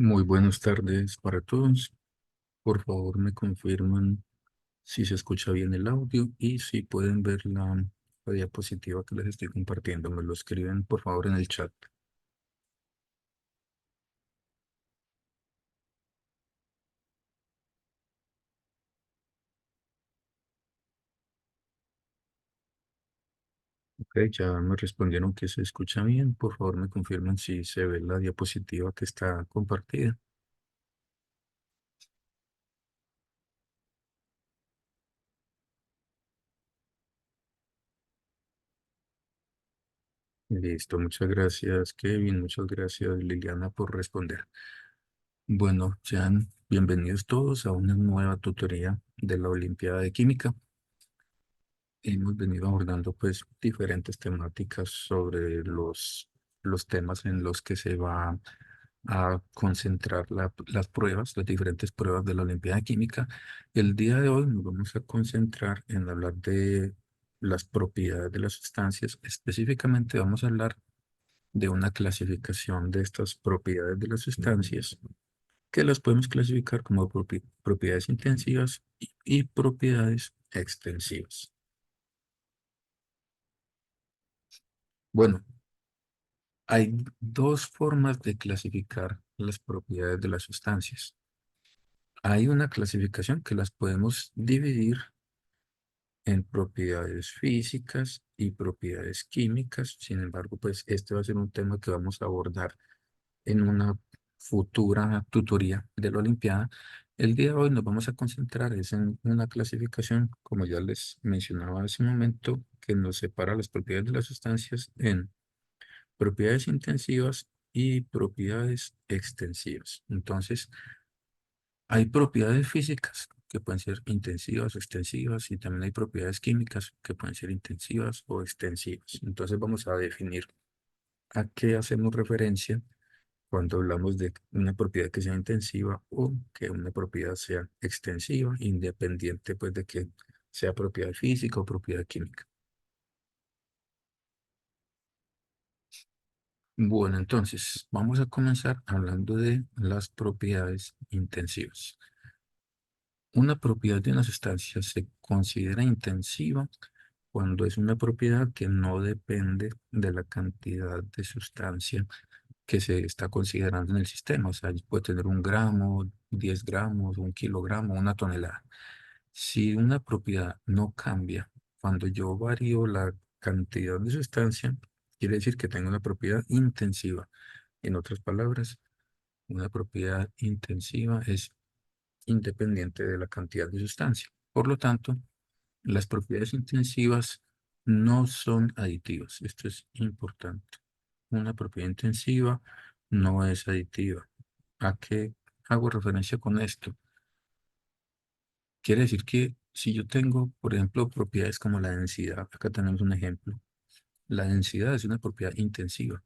Muy buenas tardes para todos. Por favor, me confirman si se escucha bien el audio y si pueden ver la diapositiva que les estoy compartiendo. Me lo escriben, por favor, en el chat. Ok, ya me respondieron que se escucha bien. Por favor, me confirman si se ve la diapositiva que está compartida. Listo, muchas gracias, Kevin. Muchas gracias, Liliana, por responder. Bueno, sean bienvenidos todos a una nueva tutoría de la Olimpiada de Química. Hemos venido abordando pues diferentes temáticas sobre los temas en los que se va a concentrar las pruebas, las diferentes pruebas de la Olimpiada de Química. El día de hoy nos vamos a concentrar en hablar de las propiedades de las sustancias. Específicamente vamos a hablar de una clasificación de estas propiedades de las sustancias que las podemos clasificar como propiedades intensivas y propiedades extensivas. Bueno, hay dos formas de clasificar las propiedades de las sustancias. Hay una clasificación que las podemos dividir en propiedades físicas y propiedades químicas. Sin embargo, pues este va a ser un tema que vamos a abordar en una futura tutoría de la Olimpiada. El día de hoy nos vamos a concentrar es en una clasificación, como ya les mencionaba hace un momento, que nos separa las propiedades de las sustancias en propiedades intensivas y propiedades extensivas. Entonces, hay propiedades físicas que pueden ser intensivas o extensivas y también hay propiedades químicas que pueden ser intensivas o extensivas. Entonces, vamos a definir a qué hacemos referencia cuando hablamos de una propiedad que sea intensiva o que una propiedad sea extensiva, independiente pues de que sea propiedad física o propiedad química. Bueno, entonces vamos a comenzar hablando de las propiedades intensivas. Una propiedad de una sustancia se considera intensiva cuando es una propiedad que no depende de la cantidad de sustancia que se está considerando en el sistema. O sea, puede tener 1 gramo, 10 gramos, 1 kilogramo, 1 tonelada. Si una propiedad no cambia cuando yo varío la cantidad de sustancia, quiere decir que tengo una propiedad intensiva. En otras palabras, una propiedad intensiva es independiente de la cantidad de sustancia. Por lo tanto, las propiedades intensivas no son aditivas. Esto es importante. Una propiedad intensiva no es aditiva. ¿A qué hago referencia con esto? Quiere decir que si yo tengo, por ejemplo, propiedades como la densidad, acá tenemos un ejemplo. La densidad es una propiedad intensiva.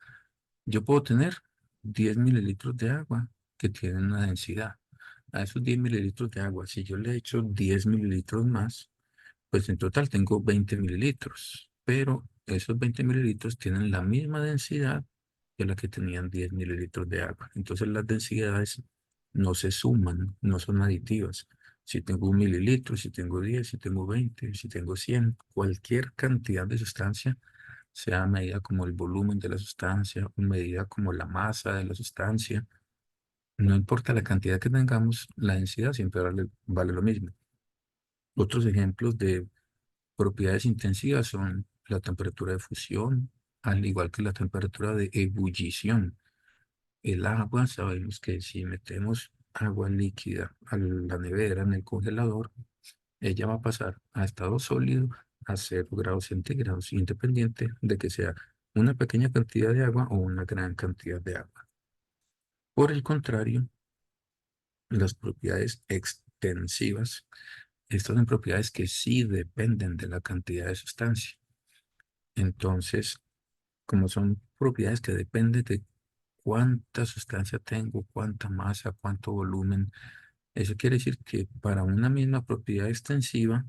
Yo puedo tener 10 mililitros de agua que tienen una densidad. A esos 10 mililitros de agua, si yo le echo 10 mililitros más, pues en total tengo 20 mililitros. Pero esos 20 mililitros tienen la misma densidad que la que tenían 10 mililitros de agua. Entonces las densidades no se suman, no son aditivas. Si tengo 1 mililitro, si tengo 10, si tengo 20, si tengo 100, cualquier cantidad de sustancia, sea medida como el volumen de la sustancia, o medida como la masa de la sustancia, no importa la cantidad que tengamos, la densidad siempre vale lo mismo. Otros ejemplos de propiedades intensivas son la temperatura de fusión, al igual que la temperatura de ebullición. El agua, sabemos que si metemos agua líquida a la nevera, en el congelador, ella va a pasar a estado sólido a 0 grados centígrados, independiente de que sea una pequeña cantidad de agua o una gran cantidad de agua. Por el contrario, las propiedades extensivas, estas son propiedades que sí dependen de la cantidad de sustancia. Entonces, como son propiedades que dependen de cuánta sustancia tengo, cuánta masa, cuánto volumen, eso quiere decir que para una misma propiedad extensiva,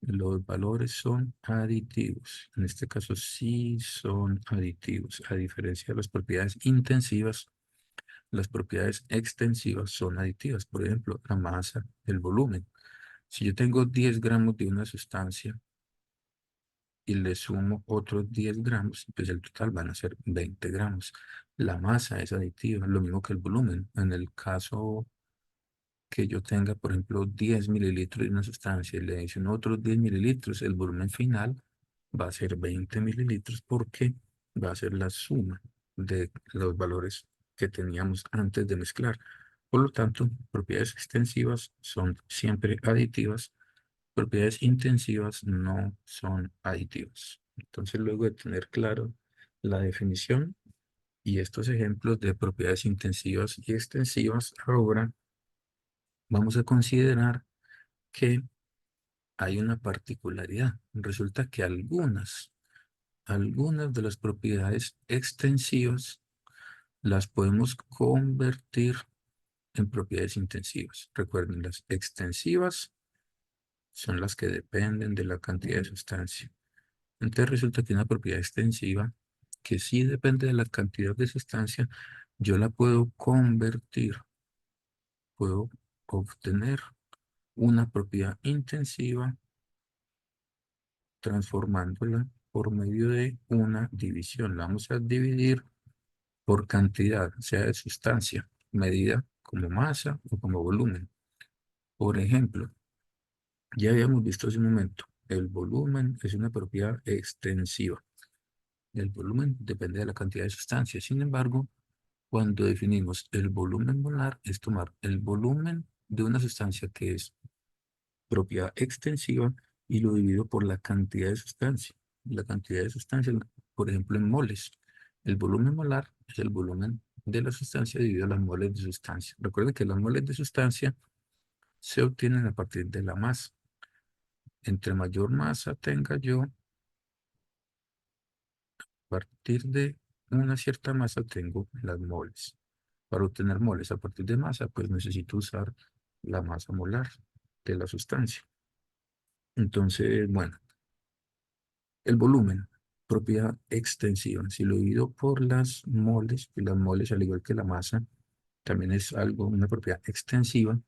los valores son aditivos. En este caso sí son aditivos, a diferencia de las propiedades intensivas, las propiedades extensivas son aditivas. Por ejemplo, la masa, el volumen. Si yo tengo 10 gramos de una sustancia y le sumo otros 10 gramos, pues el total van a ser 20 gramos. La masa es aditiva, lo mismo que el volumen. En el caso que yo tenga, por ejemplo, 10 mililitros de una sustancia y le adiciono otros 10 mililitros, el volumen final va a ser 20 mililitros porque va a ser la suma de los valores que teníamos antes de mezclar. Por lo tanto, propiedades extensivas son siempre aditivas, propiedades intensivas no son aditivas. Entonces, luego de tener claro la definición y estos ejemplos de propiedades intensivas y extensivas, ahora vamos a considerar que hay una particularidad. Resulta que algunas de las propiedades extensivas las podemos convertir en propiedades intensivas. Recuerden, las extensivas son las que dependen de la cantidad de sustancia. Entonces resulta que una propiedad extensiva que sí depende de la cantidad de sustancia, yo la puedo convertir, puedo obtener una propiedad intensiva transformándola por medio de una división. La vamos a dividir por cantidad, sea de sustancia, medida como masa o como volumen. Por ejemplo, ya habíamos visto hace un momento, el volumen es una propiedad extensiva. El volumen depende de la cantidad de sustancia. Sin embargo, cuando definimos el volumen molar, es tomar el volumen de una sustancia que es propiedad extensiva y lo divido por la cantidad de sustancia. La cantidad de sustancia, por ejemplo, en moles. El volumen molar es el volumen de la sustancia dividido a las moles de sustancia. Recuerden que las moles de sustancia se obtienen a partir de la masa. Entre mayor masa tenga yo, a partir de una cierta masa tengo las moles. Para obtener moles a partir de masa, pues necesito usar la masa molar de la sustancia. Entonces, bueno, el volumen, propiedad extensiva. Si lo divido por las moles, y las moles, al igual que la masa, también es algo, una propiedad extensiva.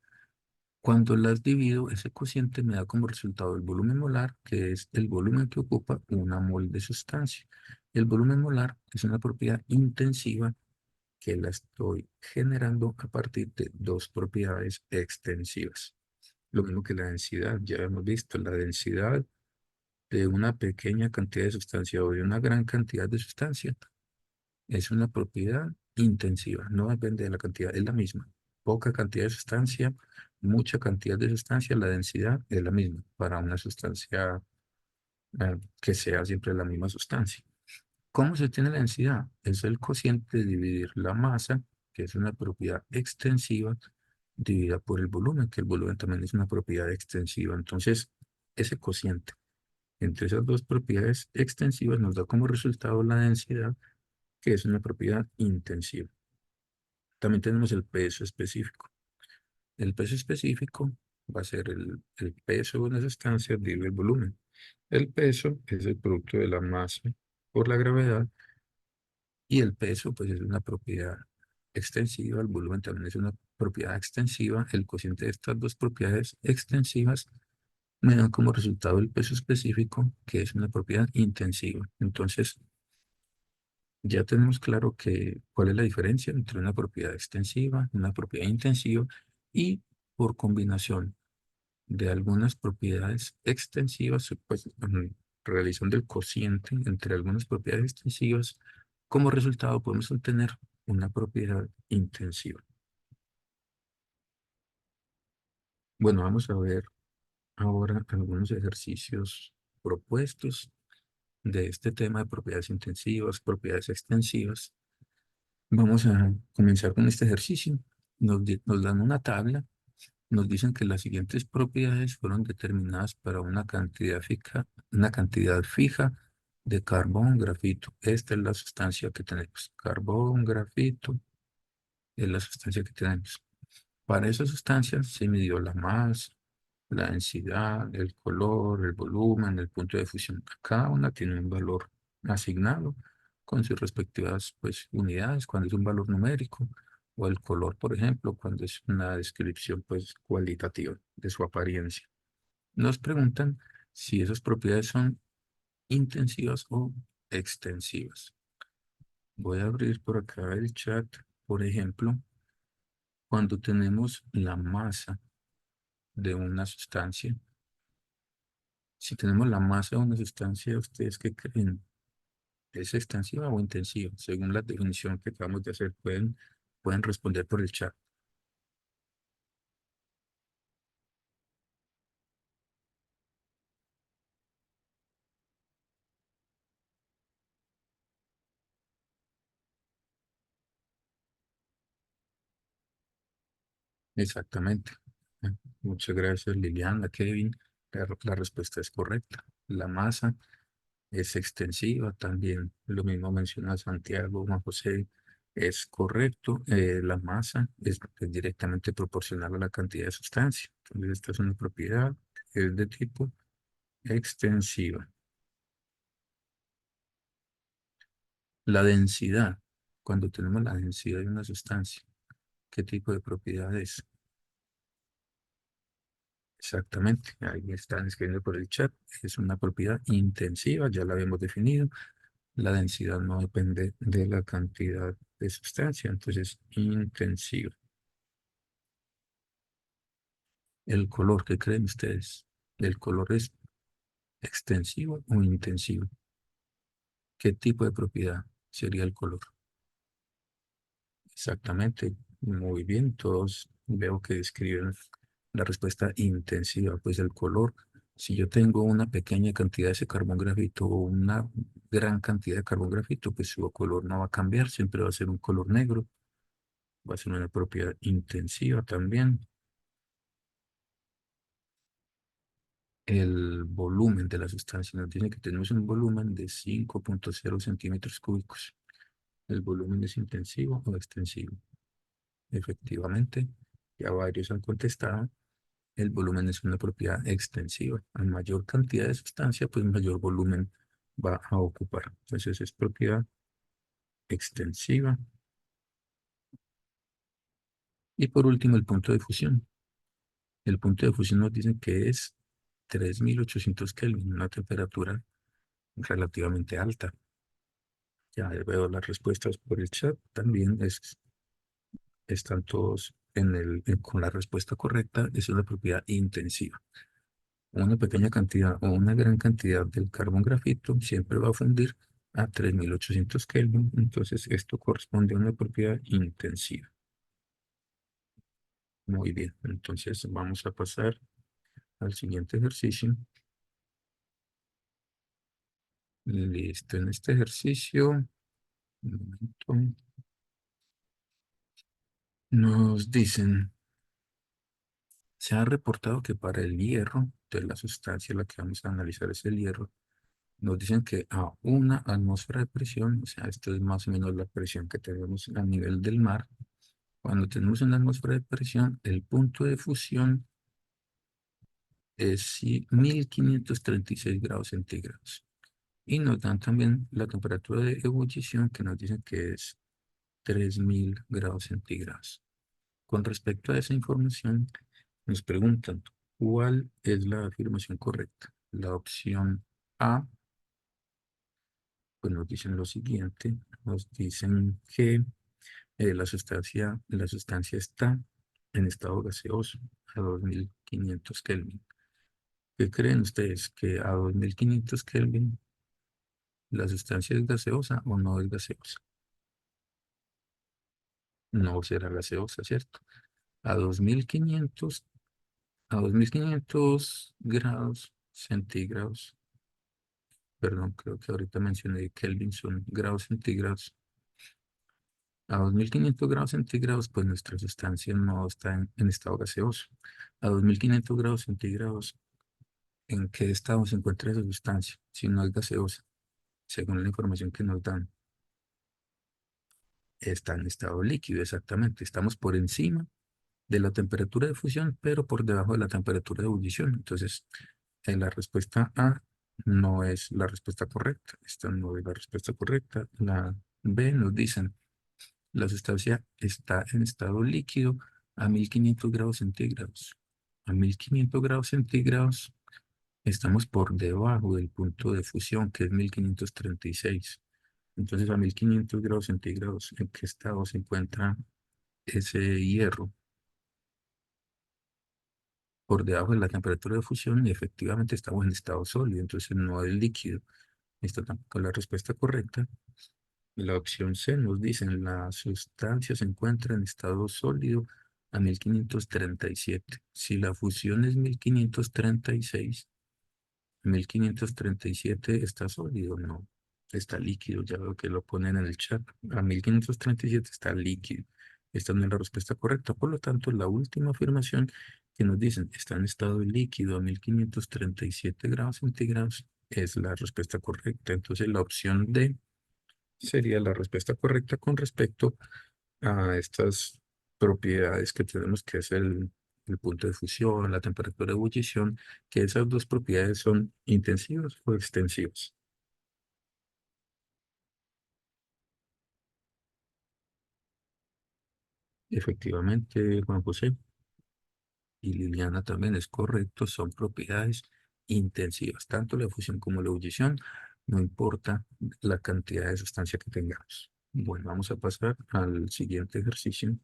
Cuando las divido, ese cociente me da como resultado el volumen molar, que es el volumen que ocupa una mol de sustancia. El volumen molar es una propiedad intensiva que la estoy generando a partir de dos propiedades extensivas. Lo mismo que la densidad, ya hemos visto, la densidad de una pequeña cantidad de sustancia o de una gran cantidad de sustancia es una propiedad intensiva, no depende de la cantidad, es la misma. Poca cantidad de sustancia, mucha cantidad de sustancia, la densidad es la misma para una sustancia que sea siempre la misma sustancia. ¿Cómo se tiene la densidad? Es el cociente de dividir la masa, que es una propiedad extensiva, dividida por el volumen, que el volumen también es una propiedad extensiva. Entonces, ese cociente entre esas dos propiedades extensivas nos da como resultado la densidad, que es una propiedad intensiva. También tenemos el peso específico. El peso específico va a ser el peso de una sustancia dividido el volumen. El peso es el producto de la masa por la gravedad y el peso pues es una propiedad extensiva, el volumen también es una propiedad extensiva. El cociente de estas dos propiedades extensivas me da como resultado el peso específico, que es una propiedad intensiva. Entonces, ya tenemos claro cuál es la diferencia entre una propiedad extensiva, una propiedad intensiva y por combinación de algunas propiedades extensivas, pues realizando el cociente entre algunas propiedades extensivas, como resultado podemos obtener una propiedad intensiva. Bueno, vamos a ver ahora algunos ejercicios propuestos de este tema de propiedades intensivas, propiedades extensivas. Vamos a comenzar con este ejercicio. Nos dan una tabla, nos dicen que las siguientes propiedades fueron determinadas para una cantidad fija de carbón, grafito. Esta es la sustancia que tenemos. Carbón, grafito, es la sustancia que tenemos. Para esa sustancia se midió la masa, la densidad, el color, el volumen, el punto de fusión. Cada una tiene un valor asignado con sus respectivas pues, unidades, cuando es un valor numérico o el color, por ejemplo, cuando es una descripción pues cualitativa de su apariencia. Nos preguntan si esas propiedades son intensivas o extensivas. Voy a abrir por acá el chat. Por ejemplo, cuando tenemos la masa de una sustancia, si tenemos la masa de una sustancia, ¿ustedes qué creen? ¿Es extensiva o intensiva? Según la definición que acabamos de hacer, pueden responder por el chat. Exactamente. Eh, Muchas gracias, Liliana, Kevin. La respuesta es correcta. La masa es extensiva también. Lo mismo menciona Santiago, Juan José. Es correcto. La masa es directamente proporcional a la cantidad de sustancia. Entonces, esta es una propiedad que es de tipo extensiva. La densidad. Cuando tenemos la densidad de una sustancia, ¿qué tipo de propiedad es? Exactamente, ahí están escribiendo por el chat. Es una propiedad intensiva, ya la habíamos definido. La densidad no depende de la cantidad de sustancia, entonces intensiva. El color, ¿qué creen ustedes? ¿El color es extensivo o intensivo? ¿Qué tipo de propiedad sería el color? Exactamente, muy bien, todos veo que describen la respuesta intensiva, pues el color, si yo tengo una pequeña cantidad de ese carbón grafito o una gran cantidad de carbón grafito, pues su color no va a cambiar, siempre va a ser un color negro, va a ser una propiedad intensiva también. El volumen de la sustancia nos dice que tenemos un volumen de 5,0 centímetros cúbicos. ¿El volumen es intensivo o extensivo? Efectivamente, ya varios han contestado. El volumen es una propiedad extensiva. A mayor cantidad de sustancia, pues mayor volumen va a ocupar. Entonces es propiedad extensiva. Y por último, el punto de fusión. El punto de fusión nos dice que es 3800 Kelvin, una temperatura relativamente alta. Ya veo las respuestas por el chat. También están todos con la respuesta correcta. Es una propiedad intensiva. Una pequeña cantidad o una gran cantidad del carbón grafito siempre va a fundir a 3800 Kelvin. Entonces, esto corresponde a una propiedad intensiva. Muy bien. Entonces, vamos a pasar al siguiente ejercicio. Listo. En este ejercicio, un momento, nos dicen, se ha reportado que para el hierro, de la sustancia la que vamos a analizar es el hierro, nos dicen que a una atmósfera de presión, o sea, esto es más o menos la presión que tenemos a nivel del mar. Cuando tenemos una atmósfera de presión, el punto de fusión es 1536 grados centígrados. Y nos dan también la temperatura de ebullición que nos dicen que es 3000 grados centígrados. Con respecto a esa información, nos preguntan, ¿cuál es la afirmación correcta? La opción A, pues nos dicen lo siguiente, nos dicen que la sustancia está en estado gaseoso a 2500 Kelvin. ¿Qué creen ustedes? ¿Que a 2500 Kelvin la sustancia es gaseosa o no es gaseosa? No será gaseosa, ¿cierto? A 2500, a 2500 grados centígrados, perdón, creo que ahorita mencioné Kelvin son grados centígrados. A 2500 grados centígrados, pues nuestra sustancia no está en estado gaseoso. A 2500 grados centígrados, ¿en qué estado se encuentra esa sustancia? Si no es gaseosa, según la información que nos dan, está en estado líquido, exactamente. Estamos por encima de la temperatura de fusión, pero por debajo de la temperatura de ebullición. Entonces, la respuesta A no es la respuesta correcta. Esta no es la respuesta correcta. La B nos dicen La sustancia está en estado líquido a 1500 grados centígrados. A 1500 grados centígrados estamos por debajo del punto de fusión, que es 1536. Entonces, a 1500 grados centígrados, ¿en qué estado se encuentra ese hierro? Por debajo de la temperatura de fusión y efectivamente estamos en estado sólido, entonces no es líquido. Esta tampoco es la respuesta correcta. La opción C nos dice, la sustancia se encuentra en estado sólido a 1537. Si la fusión es 1536, 1537 está sólido, no, está líquido, ya veo que lo ponen en el chat. A 1537 está líquido. Esta no es la respuesta correcta, por lo tanto, la última afirmación que nos dicen está en estado líquido a 1537 grados centígrados es la respuesta correcta. Entonces, la opción D sería la respuesta correcta con respecto a estas propiedades que tenemos, que es el punto de fusión, la temperatura de ebullición, que esas dos propiedades son intensivas o extensivas. Efectivamente, Juan José y Liliana también es correcto, son propiedades intensivas, tanto la fusión como la ebullición, no importa la cantidad de sustancia que tengamos. Bueno, vamos a pasar al siguiente ejercicio.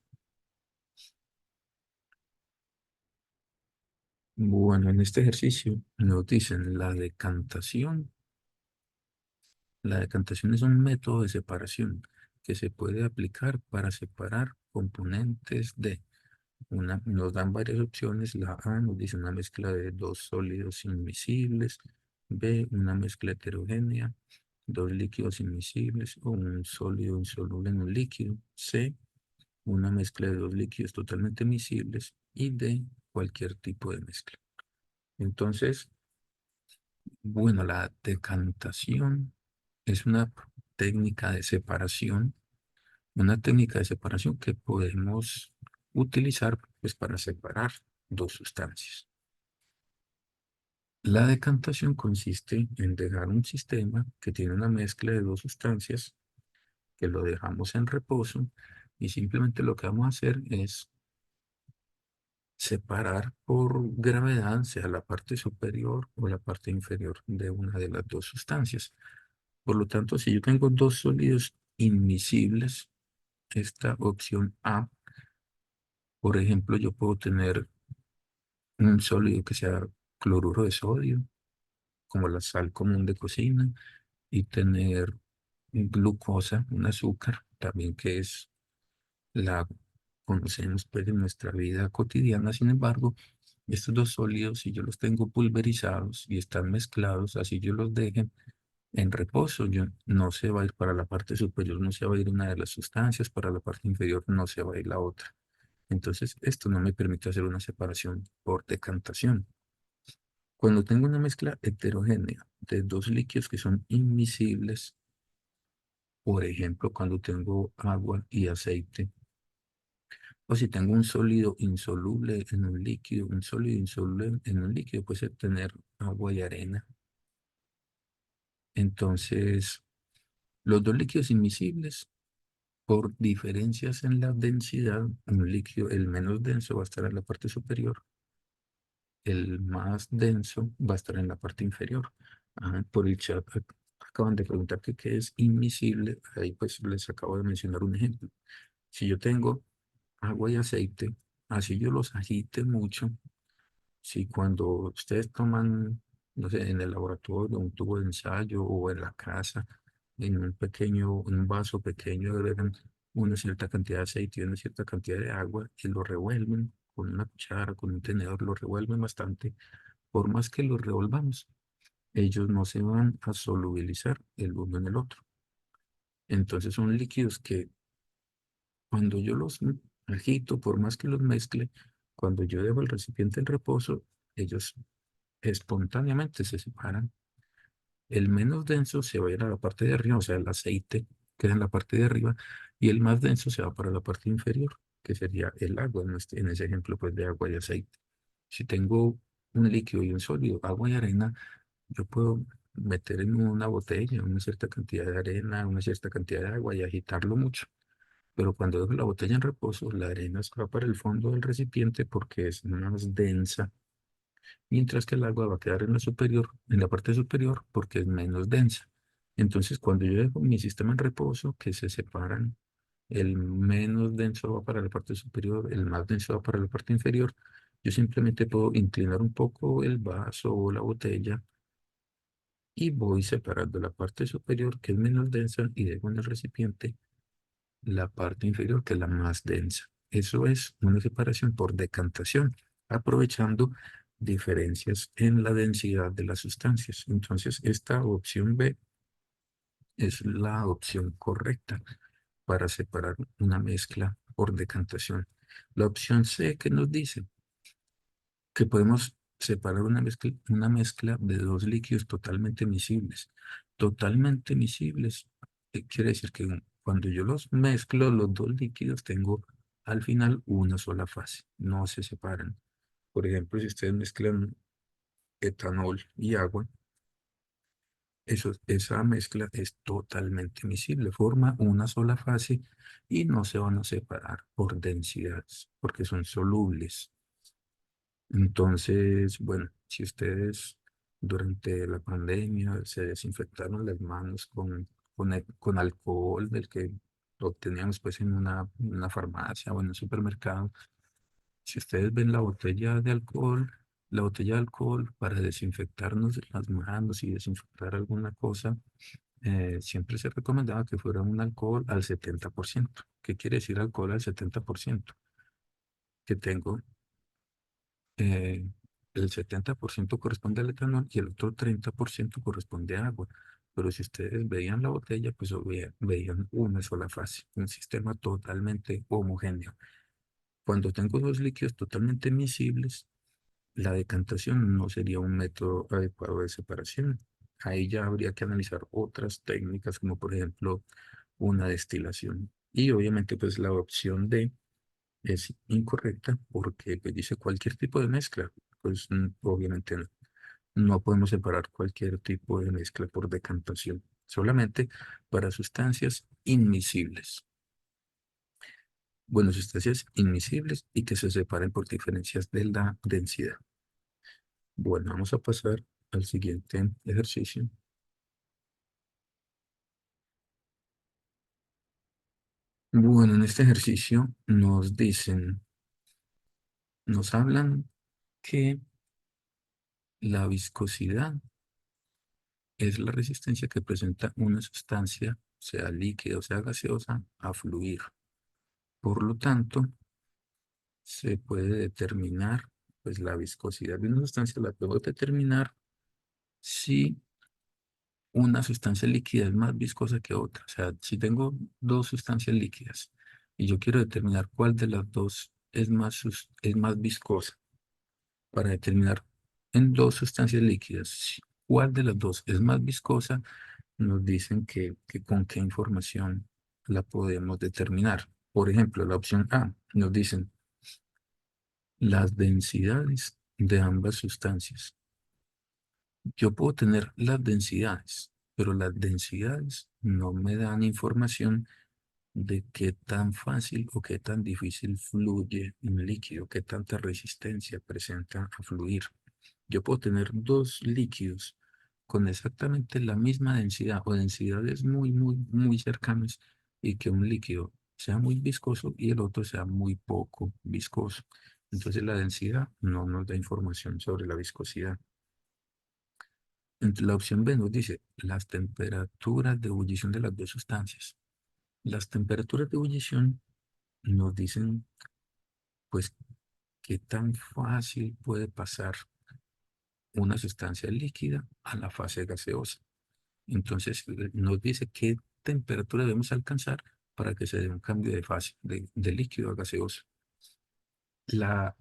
Bueno, en este ejercicio nos dicen la decantación. La decantación es un método de separación que se puede aplicar para separar componentes de una. Nos dan varias opciones. La A nos dice una mezcla de dos sólidos inmiscibles. B, una mezcla heterogénea, dos líquidos inmiscibles o un sólido insoluble en un líquido. C, una mezcla de dos líquidos totalmente miscibles. Y D, cualquier tipo de mezcla. Entonces, bueno, la decantación es una técnica de separación que podemos utilizar pues, para separar dos sustancias. La decantación consiste en dejar un sistema que tiene una mezcla de dos sustancias, que lo dejamos en reposo y simplemente lo que vamos a hacer es separar por gravedad, sea la parte superior o la parte inferior de una de las dos sustancias. Por lo tanto, si yo tengo dos sólidos inmiscibles, esta opción A, por ejemplo, yo puedo tener un sólido que sea cloruro de sodio, como la sal común de cocina, y tener glucosa, un azúcar, también que es la conocemos pues en nuestra vida cotidiana. Sin embargo, estos dos sólidos, si yo los tengo pulverizados y están mezclados, así yo los deje en reposo, no se va a ir para la parte superior, no se va a ir una de las sustancias, para la parte inferior no se va a ir la otra. Entonces, esto no me permite hacer una separación por decantación. Cuando tengo una mezcla heterogénea de dos líquidos que son inmiscibles, por ejemplo, cuando tengo agua y aceite, o si tengo un sólido insoluble en un líquido, un sólido insoluble en un líquido puede ser tener agua y arena. Entonces, los dos líquidos inmiscibles, por diferencias en la densidad, un líquido, el menos denso va a estar en la parte superior, el más denso va a estar en la parte inferior. Por el chat acaban de preguntar que qué es inmiscible. Ahí pues les acabo de mencionar un ejemplo. Si yo tengo agua y aceite, así yo los agite mucho. Si cuando ustedes toman, no sé, en el laboratorio, un tubo de ensayo o en la casa, en un vaso pequeño, agregan una cierta cantidad de aceite y una cierta cantidad de agua y lo revuelven con una cuchara, con un tenedor, lo revuelven bastante. Por más que los revolvamos, ellos no se van a solubilizar el uno en el otro. Entonces son líquidos que cuando yo los agito, por más que los mezcle, cuando yo dejo el recipiente en reposo, ellos espontáneamente se separan. El menos denso se va a ir a la parte de arriba, o sea, el aceite queda en la parte de arriba, y el más denso se va para la parte inferior, que sería el agua, en ese ejemplo pues de agua y aceite. Si tengo un líquido y un sólido, agua y arena, yo puedo meter en una botella una cierta cantidad de arena, una cierta cantidad de agua y agitarlo mucho Pero cuando dejo la botella en reposo, la arena se va para el fondo del recipiente porque es más densa, mientras que el agua va a quedar en la superior, en la parte superior, porque es menos densa. Entonces, cuando yo dejo mi sistema en reposo, que se separan, el menos denso va para la parte superior, el más denso va para la parte inferior, yo simplemente puedo inclinar un poco el vaso o la botella y voy separando la parte superior, que es menos densa, y dejo en el recipiente la parte inferior, que es la más densa. Eso es una separación por decantación, aprovechando diferencias en la densidad de las sustancias. Entonces, esta opción B es la opción correcta para separar una mezcla por decantación. La opción C que nos dice que podemos separar una mezcla de dos líquidos totalmente miscibles. Totalmente miscibles quiere decir que cuando yo los mezclo, los dos líquidos, tengo al final una sola fase, no se separan. Por ejemplo, si ustedes mezclan etanol y agua, esa mezcla es totalmente miscible, forma una sola fase y no se van a separar por densidades, porque son solubles. Entonces, bueno, si ustedes durante la pandemia se desinfectaron las manos con alcohol del que lo obteníamos pues en una farmacia o en un supermercado, si ustedes ven la botella de alcohol para desinfectarnos las manos y desinfectar alguna cosa, siempre se recomendaba que fuera un alcohol al 70%. ¿Qué quiere decir alcohol al 70%? Que tengo eh, el 70% corresponde al etanol y el otro 30% corresponde a agua. Pero si ustedes veían la botella, pues veían una sola fase, un sistema totalmente homogéneo. Cuando tengo dos líquidos totalmente miscibles, la decantación no sería un método adecuado de separación. Ahí ya habría que analizar otras técnicas, como por ejemplo una destilación. Y obviamente, pues la opción D es incorrecta porque pues, dice cualquier tipo de mezcla. Pues obviamente no. No podemos separar cualquier tipo de mezcla por decantación, solamente para sustancias inmiscibles. Bueno, sustancias inmiscibles y que se separen por diferencias de la densidad. Bueno, vamos a pasar al siguiente ejercicio. Bueno, en este ejercicio nos hablan que la viscosidad es la resistencia que presenta una sustancia, sea líquida o sea gaseosa, a fluir. Por lo tanto, se puede determinar, pues la viscosidad de una sustancia la puedo determinar si una sustancia líquida es más viscosa que otra. O sea, si tengo dos sustancias líquidas y yo quiero determinar cuál de las dos es más viscosa, para determinar en dos sustancias líquidas cuál de las dos es más viscosa, nos dicen que con qué información la podemos determinar. Por ejemplo, la opción A nos dicen las densidades de ambas sustancias. Yo puedo tener las densidades, pero las densidades no me dan información de qué tan fácil o qué tan difícil fluye un líquido, qué tanta resistencia presenta a fluir. Yo puedo tener dos líquidos con exactamente la misma densidad o densidades muy cercanas y que un líquido sea muy viscoso y el otro sea muy poco viscoso. Entonces la densidad no nos da información sobre la viscosidad. Entonces, la opción B nos dice las temperaturas de ebullición de las dos sustancias. Las temperaturas de ebullición nos dicen, pues, qué tan fácil puede pasar una sustancia líquida a la fase gaseosa. Entonces, nos dice qué temperatura debemos alcanzar para que se dé un cambio de fase de líquido a gaseoso. La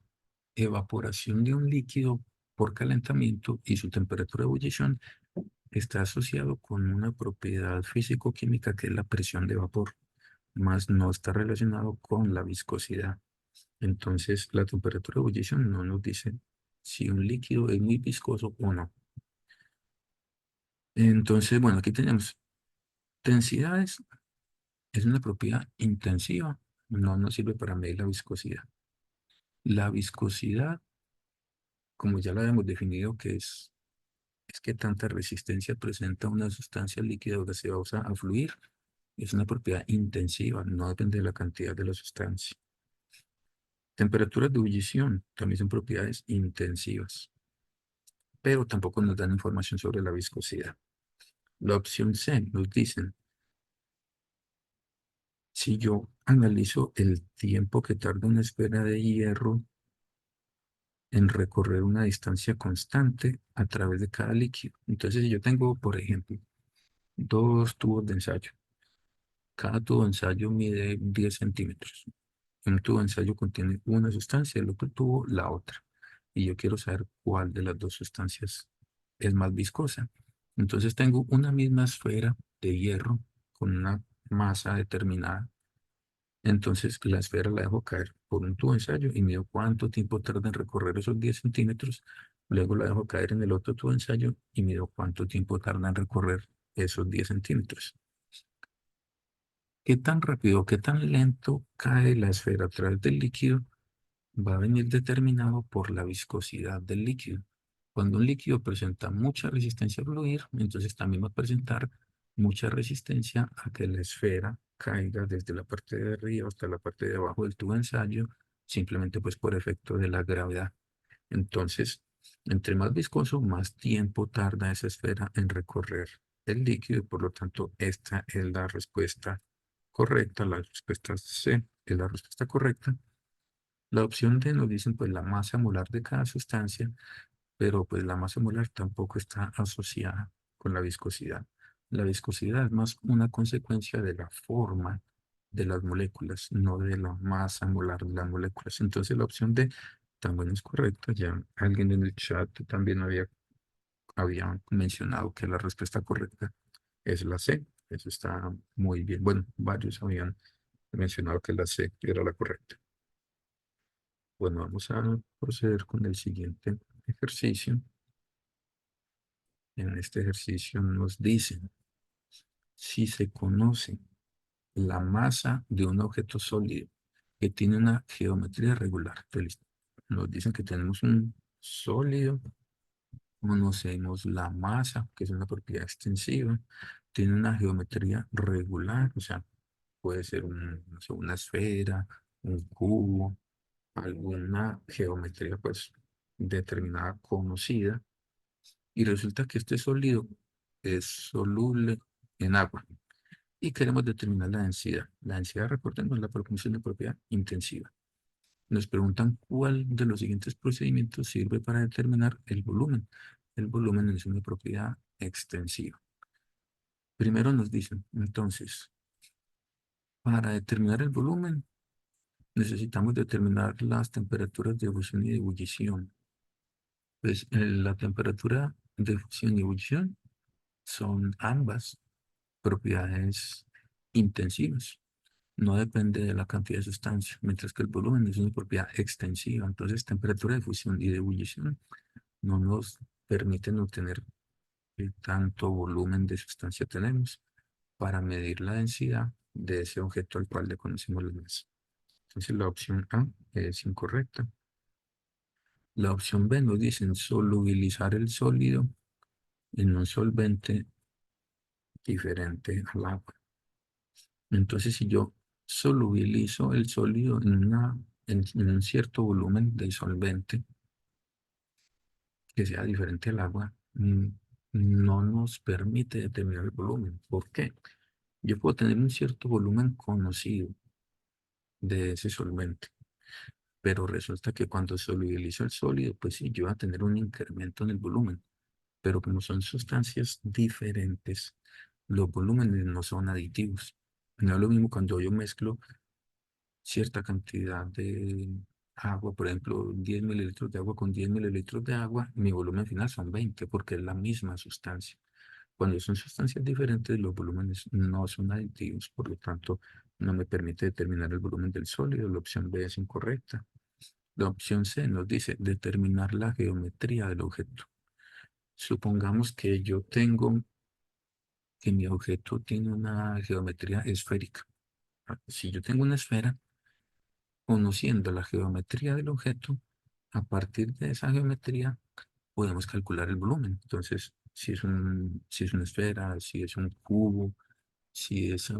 evaporación de un líquido por calentamiento y su temperatura de ebullición está asociado con una propiedad físico-química que es la presión de vapor, más no está relacionado con la viscosidad. Entonces, la temperatura de ebullición no nos dice si un líquido es muy viscoso o no. Entonces, bueno, aquí tenemos densidades es una propiedad intensiva, no nos sirve para medir la viscosidad. La viscosidad, como ya lo habíamos definido, es que tanta resistencia presenta una sustancia líquida o gaseosa a fluir. Es una propiedad intensiva, no depende de la cantidad de la sustancia. Temperaturas de ebullición también son propiedades intensivas, pero tampoco nos dan información sobre la viscosidad. La opción C nos dicen, si yo analizo el tiempo que tarda una esfera de hierro en recorrer una distancia constante a través de cada líquido. Entonces, si yo tengo, por ejemplo, dos tubos de ensayo, cada tubo de ensayo mide 10 centímetros. Un tubo de ensayo contiene una sustancia, el otro tubo la otra. Y yo quiero saber cuál de las dos sustancias es más viscosa. Entonces tengo una misma esfera de hierro con una masa determinada. Entonces la esfera la dejo caer por un tubo de ensayo y mido cuánto tiempo tarda en recorrer esos 10 centímetros. Luego la dejo caer en el otro tubo de ensayo y mido cuánto tiempo tarda en recorrer esos 10 centímetros. ¿Qué tan rápido, qué tan lento cae la esfera a través del líquido? Va a venir determinado por la viscosidad del líquido. Cuando un líquido presenta mucha resistencia a fluir, entonces también va a presentar mucha resistencia a que la esfera caiga desde la parte de arriba hasta la parte de abajo del tubo de ensayo, simplemente pues por efecto de la gravedad. Entonces, entre más viscoso, más tiempo tarda esa esfera en recorrer el líquido y por lo tanto esta es la respuesta correcta, la respuesta C es la respuesta correcta. La opción D nos dicen pues la masa molar de cada sustancia, pero pues la masa molar tampoco está asociada con la viscosidad. La viscosidad es más una consecuencia de la forma de las moléculas, no de la masa molar de las moléculas. Entonces la opción D también es correcta. Ya alguien en el chat también había mencionado que la respuesta correcta es la C. Eso está muy bien. Bueno, varios habían mencionado que la C era la correcta. Bueno, vamos a proceder con el siguiente ejercicio. En este ejercicio nos dicen, si se conoce la masa de un objeto sólido que tiene una geometría regular, entonces, nos dicen que tenemos un sólido, conocemos la masa, que es una propiedad extensiva, tiene una geometría regular, o sea, puede ser no sé, una esfera, un cubo, alguna geometría pues determinada conocida y resulta que este sólido es soluble en agua y queremos determinar la densidad. La densidad, recordemos, es la proporción de propiedad intensiva. Nos preguntan cuál de los siguientes procedimientos sirve para determinar el volumen. El volumen es una propiedad extensiva. Primero nos dicen, entonces, para determinar el volumen, necesitamos determinar las temperaturas de fusión y de ebullición. Pues la temperatura de fusión y ebullición son ambas propiedades intensivas. No depende de la cantidad de sustancia, mientras que el volumen es una propiedad extensiva. Entonces, temperatura de fusión y de ebullición no nos permiten obtener qué tanto volumen de sustancia tenemos para medir la densidad de ese objeto al cual le conocemos la masa. Entonces, la opción A es incorrecta. La opción B nos dice solubilizar el sólido en un solvente diferente al agua. Entonces, si yo solubilizo el sólido en un cierto volumen de solvente que sea diferente al agua, no nos permite determinar el volumen. ¿Por qué? Yo puedo tener un cierto volumen conocido de ese solvente, pero resulta que cuando solubilizo el sólido, pues sí, yo voy a tener un incremento en el volumen, pero como son sustancias diferentes, los volúmenes no son aditivos. No es lo mismo cuando yo mezclo cierta cantidad de agua, por ejemplo, 10 mililitros de agua con 10 mililitros de agua, mi volumen final son 20 porque es la misma sustancia. Cuando son sustancias diferentes, los volúmenes no son aditivos, por lo tanto, no me permite determinar el volumen del sólido. La opción B es incorrecta. La opción C nos dice determinar la geometría del objeto. Supongamos que mi objeto tiene una geometría esférica. Si yo tengo una esfera, conociendo la geometría del objeto, a partir de esa geometría podemos calcular el volumen. Entonces, si es una esfera, si es un cubo, si es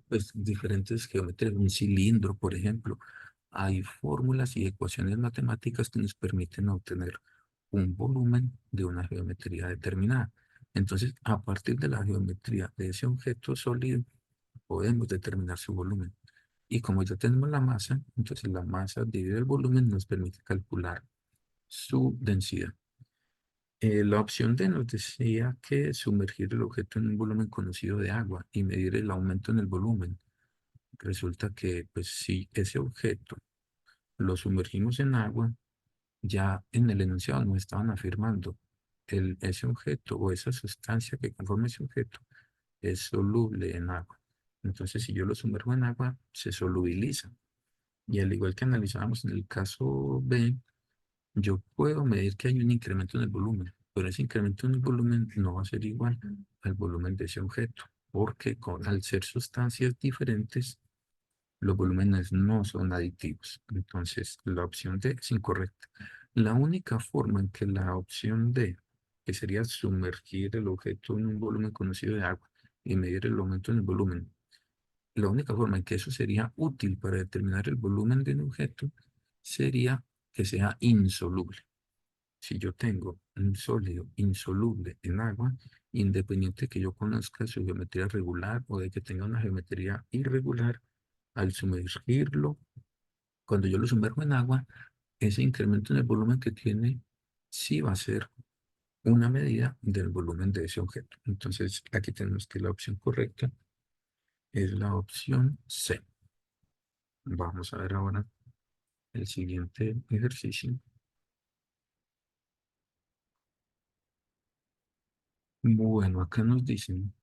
pues, diferentes geometrías, un cilindro, por ejemplo, hay fórmulas y ecuaciones matemáticas que nos permiten obtener un volumen de una geometría determinada. Entonces, a partir de la geometría de ese objeto sólido, podemos determinar su volumen. Y como ya tenemos la masa, entonces la masa dividido el volumen nos permite calcular su densidad. La opción D nos decía que sumergir el objeto en un volumen conocido de agua y medir el aumento en el volumen. Resulta que, pues, si ese objeto lo sumergimos en agua, ya en el enunciado nos estaban afirmando ese objeto o esa sustancia que conforma ese objeto es soluble en agua. Entonces, si yo lo sumerjo en agua, se solubiliza. Y al igual que analizábamos en el caso B, yo puedo medir que hay un incremento en el volumen, pero ese incremento en el volumen no va a ser igual al volumen de ese objeto, porque al ser sustancias diferentes, los volúmenes no son aditivos. Entonces, la opción D es incorrecta. La única forma en que la opción D, que sería sumergir el objeto en un volumen conocido de agua y medir el aumento en el volumen, la única forma en que eso sería útil para determinar el volumen de un objeto sería que sea insoluble. Si yo tengo un sólido insoluble en agua, independiente de que yo conozca su geometría regular o de que tenga una geometría irregular, al sumergirlo, cuando yo lo sumerjo en agua, ese incremento en el volumen que tiene sí va a ser una medida del volumen de ese objeto. Entonces, aquí tenemos que la opción correcta es la opción C. Vamos a ver ahora el siguiente ejercicio. Bueno, acá nos dicen,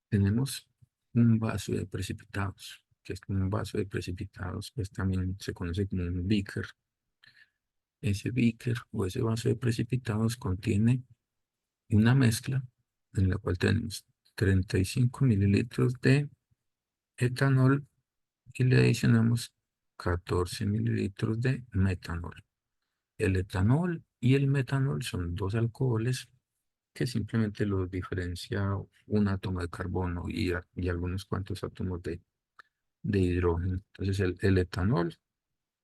tenemos un vaso de precipitados, que es como un vaso de precipitados, pues también se conoce como un beaker. Ese beaker o ese vaso de precipitados contiene una mezcla en la cual tenemos 35 mililitros de etanol y le adicionamos 14 mililitros de metanol. El etanol y el metanol son dos alcoholes que simplemente los diferencia un átomo de carbono y algunos cuantos átomos de hidrógeno. Entonces el etanol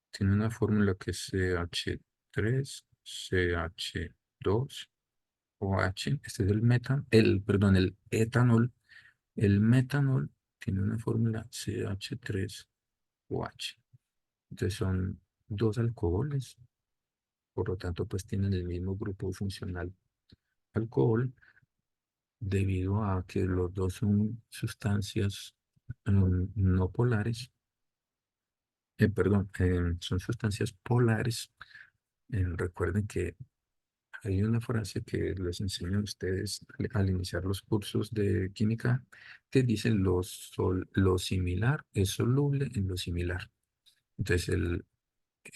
tiene una fórmula que es CH3, CH2, OH. Este es perdón, el etanol. El metanol tiene una fórmula CH3OH. Entonces son dos alcoholes, por lo tanto pues tienen el mismo grupo funcional alcohol, debido a que los dos son sustancias no polares, son sustancias polares. Recuerden que hay una frase que les enseño a ustedes al iniciar los cursos de química que dice lo similar es soluble en lo similar. Entonces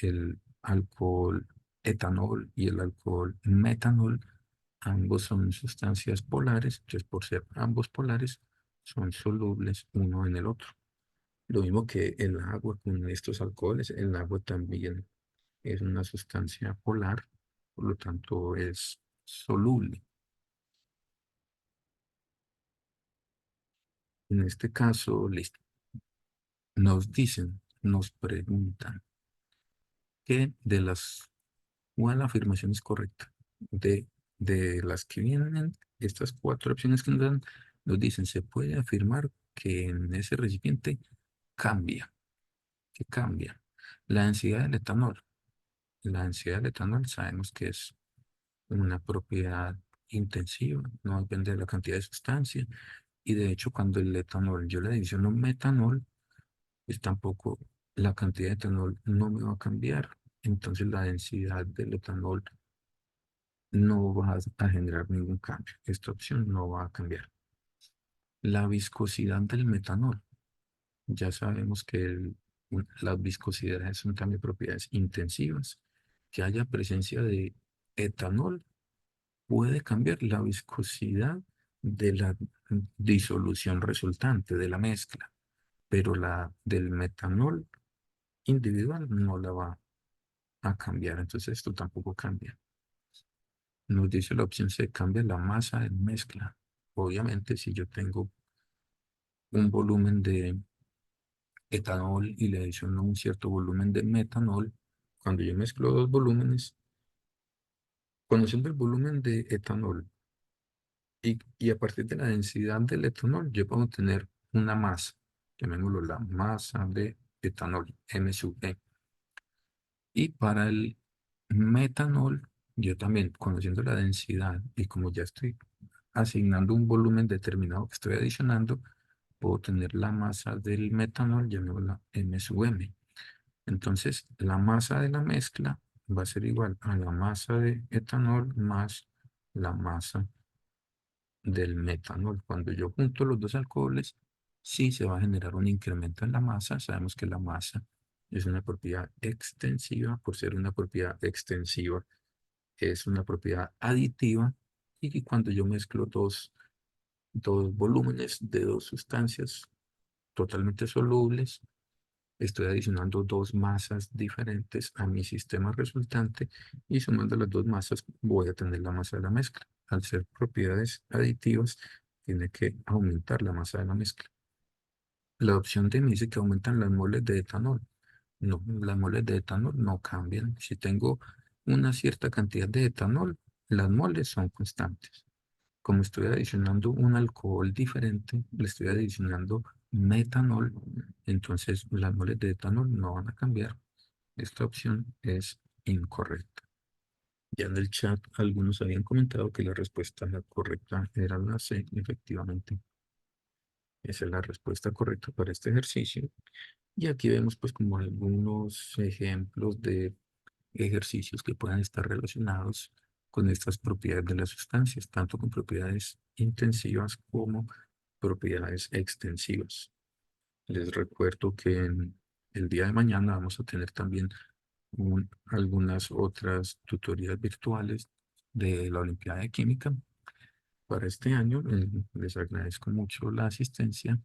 el alcohol etanol y el alcohol metanol, ambos son sustancias polares, entonces por ser ambos polares, son solubles uno en el otro. Lo mismo que el agua con estos alcoholes, el agua también es una sustancia polar, por lo tanto es soluble. En este caso, listo, nos preguntan ¿cuál afirmación es correcta? De las que vienen, estas cuatro opciones que nos dan, nos dicen, se puede afirmar que en ese recipiente cambia, que cambia la densidad del etanol. La densidad del etanol sabemos que es una propiedad intensiva, no depende de la cantidad de sustancia. Y de hecho, cuando el etanol yo le adiciono metanol, pues tampoco la cantidad de etanol no me va a cambiar. Entonces la densidad del etanol no va a generar ningún cambio. Esta opción no va a cambiar. La viscosidad del metanol. Ya sabemos que las viscosidades son también propiedades intensivas. Que haya presencia de etanol puede cambiar la viscosidad de la disolución resultante de la mezcla. pero la del metanol individual no la va a cambiar, entonces esto tampoco cambia. Nos dice la opción C, cambia la masa de mezcla. Obviamente, si yo tengo un volumen de etanol y le adiciono un cierto volumen de metanol, cuando yo mezclo dos volúmenes, conociendo el volumen de etanol y a partir de la densidad del etanol, yo puedo tener una masa, llamémoslo la masa de etanol, M sub E. Y para el metanol, yo también, conociendo la densidad y como ya estoy asignando un volumen determinado que estoy adicionando, puedo tener la masa del metanol, llamémosla M sub M. Entonces, la masa de la mezcla va a ser igual a la masa de etanol más la masa del metanol. Cuando yo junto los dos alcoholes, sí se va a generar un incremento en la masa. Sabemos que la masa es una propiedad extensiva. Por ser una propiedad extensiva, es una propiedad aditiva. Y que cuando yo mezclo dos volúmenes de dos sustancias totalmente solubles, estoy adicionando dos masas diferentes a mi sistema resultante y sumando las dos masas voy a tener la masa de la mezcla. Al ser propiedades aditivas, tiene que aumentar la masa de la mezcla. La opción D me dice que aumentan las moles de etanol. No, las moles de etanol no cambian. Si tengo una cierta cantidad de etanol, las moles son constantes. Como estoy adicionando un alcohol diferente, le estoy adicionando metanol, entonces las moles de etanol no van a cambiar. Esta opción es incorrecta. Ya en el chat algunos habían comentado que la respuesta correcta era la C, efectivamente. Esa es la respuesta correcta para este ejercicio. Y aquí vemos pues como algunos ejemplos de ejercicios que puedan estar relacionados con estas propiedades de las sustancias, tanto con propiedades intensivas como propiedades extensivas. Les recuerdo que en el día de mañana vamos a tener también algunas otras tutorías virtuales de la Olimpiada de Química para este año. Les agradezco mucho la asistencia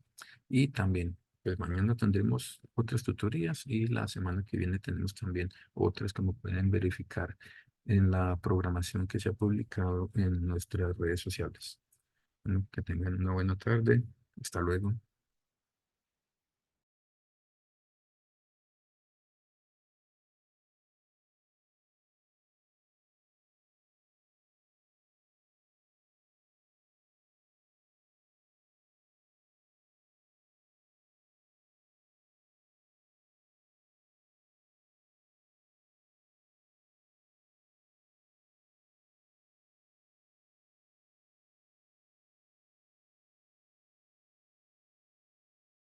y también, pues mañana tendremos otras tutorías y la semana que viene tenemos también otras como pueden verificar en la programación que se ha publicado en nuestras redes sociales. Bueno, que tengan una buena tarde. Hasta luego.